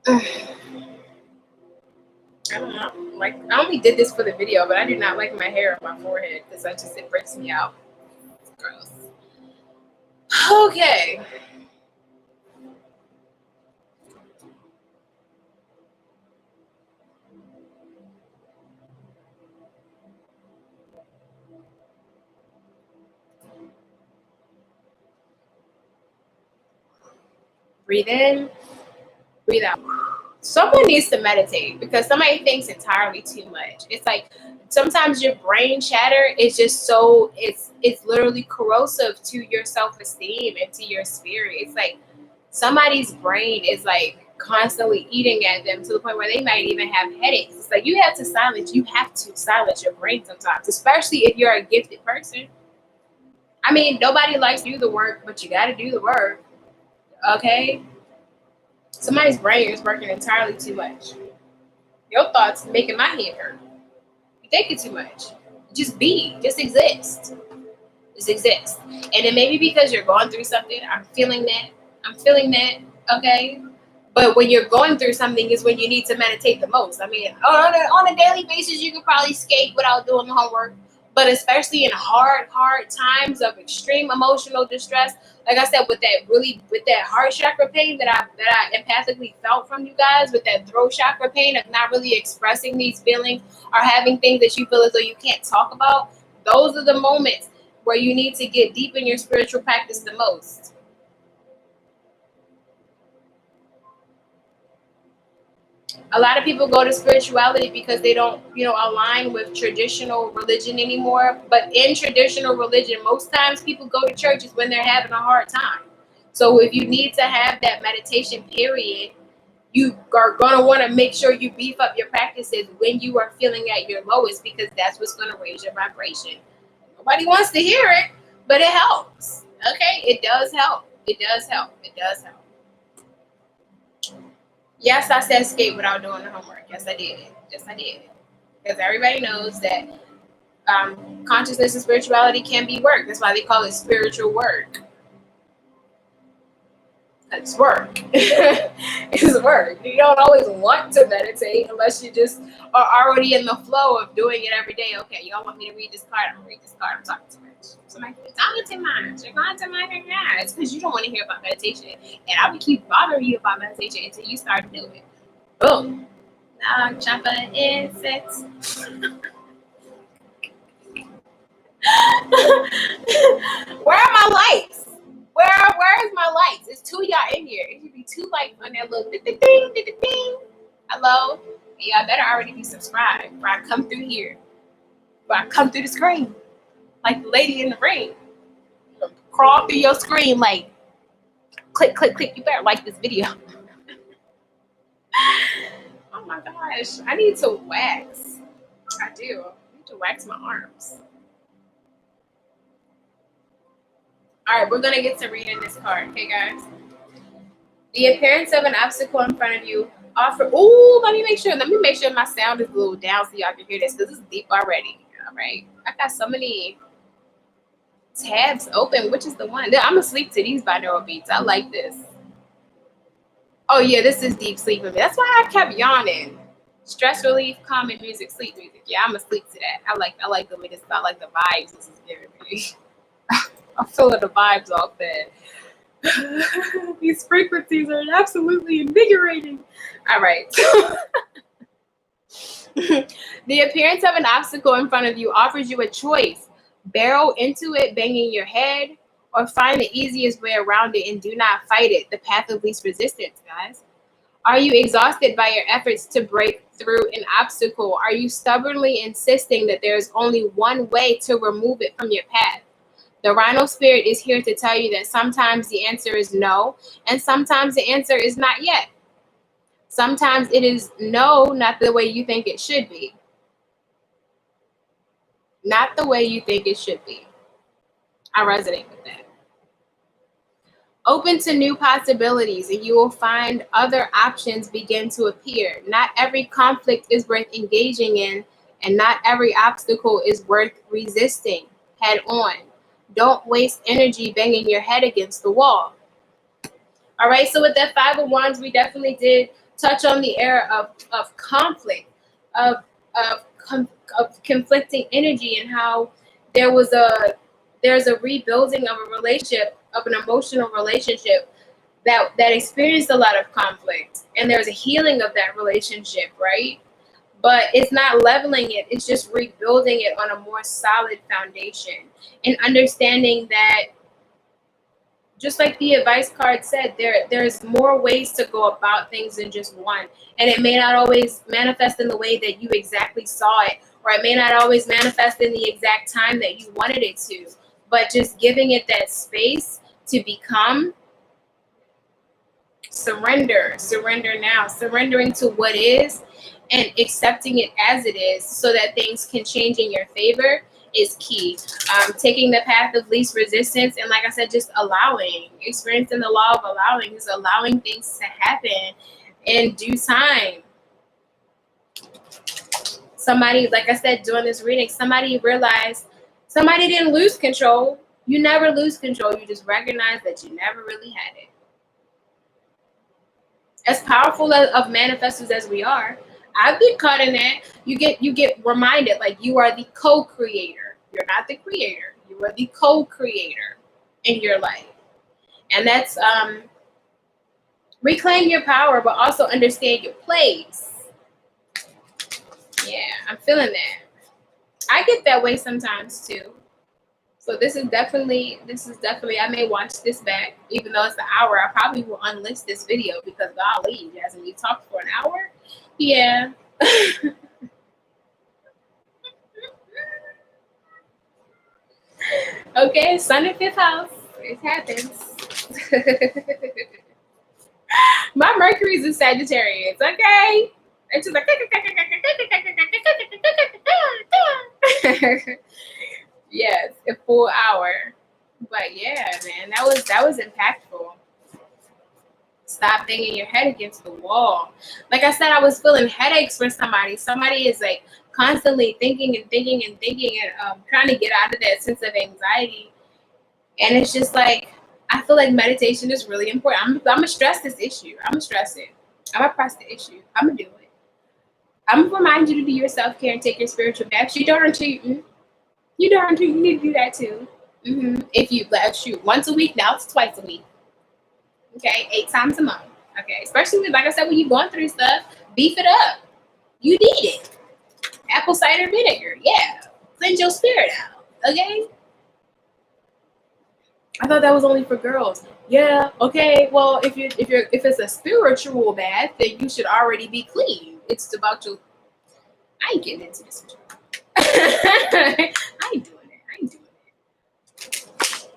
I don't know. Like, I only did this for the video, but I do not like my hair on my forehead because it breaks me out. It's gross. Okay. Breathe in, breathe out. Someone needs to meditate because somebody thinks entirely too much. It's like sometimes your brain chatter is just so it's literally corrosive to your self-esteem and to your spirit. It's like somebody's brain is like constantly eating at them to the point where they might even have headaches. It's like you have to silence your brain sometimes, especially if you're a gifted person. I mean, nobody likes to do the work, but you got to do the work. Okay? Somebody's brain is working entirely too much. Your thoughts making my head hurt. You're thinking too much. Just be. Just exist. Just exist. And then maybe because you're going through something, I'm feeling that. Okay? But when you're going through something is when you need to meditate the most. I mean, on a daily basis, you can probably skate without doing the homework. But especially in hard times of extreme emotional distress, like I said, with that heart chakra pain that I empathically felt from you guys, with that throat chakra pain of not really expressing these feelings or having things that you feel as though you can't talk about, those are the moments where you need to get deep in your spiritual practice the most. A lot of people go to spirituality because they don't, align with traditional religion anymore. But in traditional religion, most times people go to churches when they're having a hard time. So if you need to have that meditation period, you are going to want to make sure you beef up your practices when you are feeling at your lowest, because that's what's going to raise your vibration. Nobody wants to hear it, but it helps. Okay, it does help. It does help. It does help. Yes, I said skate without doing the homework. Yes, I did. Yes, I did. Because everybody knows that consciousness and spirituality can be work. That's why they call it spiritual work. It's work. It's work. You don't always want to meditate unless you just are already in the flow of doing it every day. Okay, y'all want me to read this card? I'm going to read this card. I'm talking too much. Somebody, talking too much. You're going to my hair. It's because you don't want to hear about meditation. And I would keep bothering you about meditation until you start doing it. Boom. Jumper insects. Where are my lights? Where is my lights? It's two of y'all in here. It should be two lights on that little ding, ding, ding, ding. Hello? Y'all better already be subscribed before I come through here. Before I come through the screen. Like the lady in the ring. Crawl through your screen like click, click, click. You better like this video. Oh my gosh. I need to wax. I do. I need to wax my arms. All right, we're going to get to reading this card. Okay, guys? The appearance of an obstacle in front of you offer. Ooh, let me make sure my sound is a little down so y'all can hear this because it's deep already. All right. I got so many tabs open. Which is the one? I'm asleep to these binaural beats. I like this. Oh yeah, this is deep sleep for me. That's why I kept yawning. Stress relief, calming music, sleep music. Yeah, I'm asleep to that. I like the way this. I like the vibes this is giving me. I'm feeling the vibes off that. These frequencies are absolutely invigorating. All right. The appearance of an obstacle in front of you offers you a choice. Barrel into it, banging your head, or find the easiest way around it and do not fight it. The path of least resistance, guys. Are you exhausted by your efforts to break through an obstacle? Are you stubbornly insisting that there is only one way to remove it from your path? The Rhino Spirit is here to tell you that sometimes the answer is no, and sometimes the answer is not yet. Sometimes it is no, not the way you think it should be. Not the way you think it should be. I resonate with that. Open to new possibilities, and you will find other options begin to appear. Not every conflict is worth engaging in, and not every obstacle is worth resisting head on. Don't waste energy banging your head against the wall. All right, so with that Five of Wands, we definitely did touch on the era of conflict, of conflicting energy, and how there's a rebuilding of a relationship, of an emotional relationship that experienced a lot of conflict, and there's a healing of that relationship, right? But it's not leveling it, it's just rebuilding it on a more solid foundation, and understanding that, just like the advice card said, there's more ways to go about things than just one. And it may not always manifest in the way that you exactly saw it, or it may not always manifest in the exact time that you wanted it to. But just giving it that space to become, surrender now, surrendering to what is and accepting it as it is so that things can change in your favor is key. Taking the path of least resistance, and like I said, just experiencing the law of allowing, is allowing things to happen in due time. Somebody, like I said, doing this reading, somebody realized somebody didn't lose control. You never lose control. You just recognize that you never really had it. As powerful of manifestors as we are, I've been caught in that. You get reminded, like, you are the co-creator. You're not the creator. You are the co-creator in your life. And that's reclaim your power, but also understand your place. Yeah, I'm feeling that. I get that way sometimes too. So this is definitely, I may watch this back, even though it's an hour. I probably will unlist this video because golly, Jasmine, you talked for an hour? Yeah. Okay, Sun in 5th house. It happens. My Mercury's in Sagittarius, okay? It's just like yes, a full hour. But yeah, man, that was impactful. Stop banging your head against the wall. Like I said, I was feeling headaches for somebody. Somebody is like constantly thinking and trying to get out of that sense of anxiety. And it's just like, I feel like meditation is really important. I'm gonna stress this issue. I'm gonna stress it. I'm gonna press the issue. I'm gonna do it. I'm gonna remind you to do your self-care and take your spiritual baths. You don't until you need to do that too. If you shoot once a week, now it's twice a week. Okay, 8 times a month. Okay, especially like I said, when you're going through stuff, beef it up. You need it. Apple cider vinegar. Yeah. Cleanse your spirit out. Okay? I thought that was only for girls. Yeah, okay. Well, if it's a spiritual bath, then you should already be clean. It's about your. I ain't getting into this with you. I ain't doing it.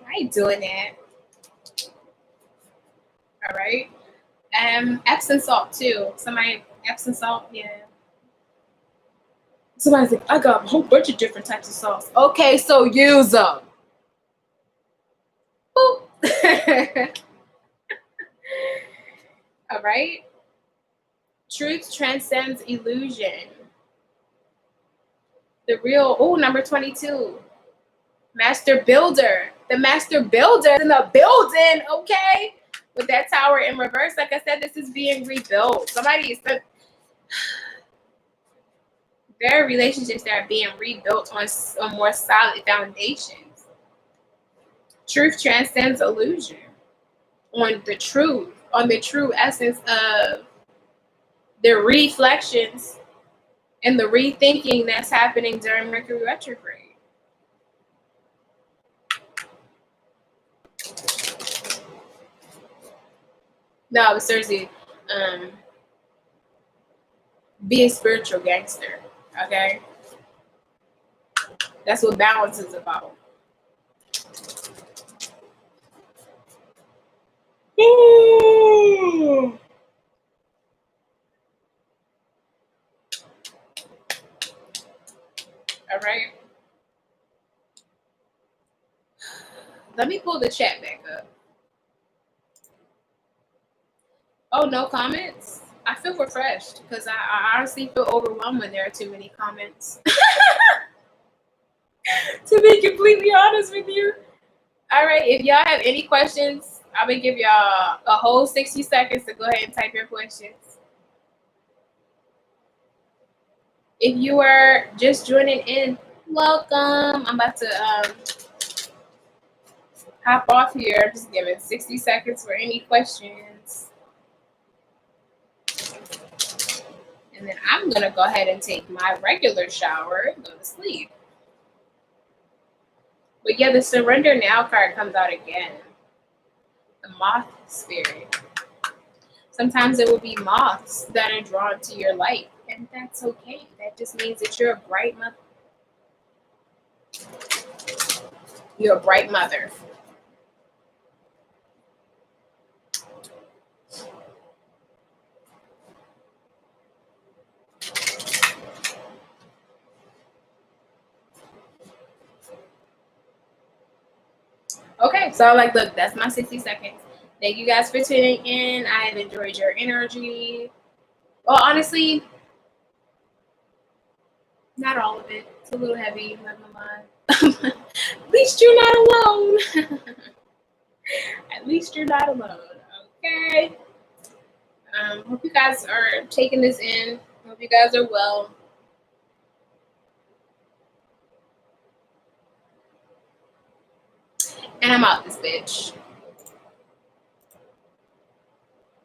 I ain't doing that. All right. Epsom salt too. Somebody Epsom salt, yeah. Somebody's like, I got a whole bunch of different types of salts. Okay, so use them. Boop. All right. Truth transcends illusion. The real, number 22. Master builder. The master builder is in the building, okay? With that tower in reverse, like I said, this is being rebuilt. There are relationships that are being rebuilt on more solid foundations. Truth transcends illusion. On the true essence of the reflections and the rethinking that's happening during Mercury retrograde. No, but seriously, be a spiritual gangster, okay? That's what balance is about. Ooh. All right. Let me pull the chat back up. Oh, no comments? I feel refreshed because I honestly feel overwhelmed when there are too many comments. To be completely honest with you. All right, if y'all have any questions, I'm going to give y'all a whole 60 seconds to go ahead and type your questions. If you are just joining in, welcome. I'm about to hop off here. I'm just giving 60 seconds for any questions. And then I'm going to go ahead and take my regular shower and go to sleep. But yeah, the Surrender Now card comes out again. The moth spirit. Sometimes it will be moths that are drawn to your light. And that's okay. That just means that you're a bright mother. You're a bright mother. Okay, so look, that's my 60 seconds. Thank you guys for tuning in. I have enjoyed your energy. Well, honestly, not all of it. It's a little heavy, not gonna lie. At least you're not alone. At least you're not alone. Okay. Hope you guys are taking this in. Hope you guys are well. And I'm out this bitch.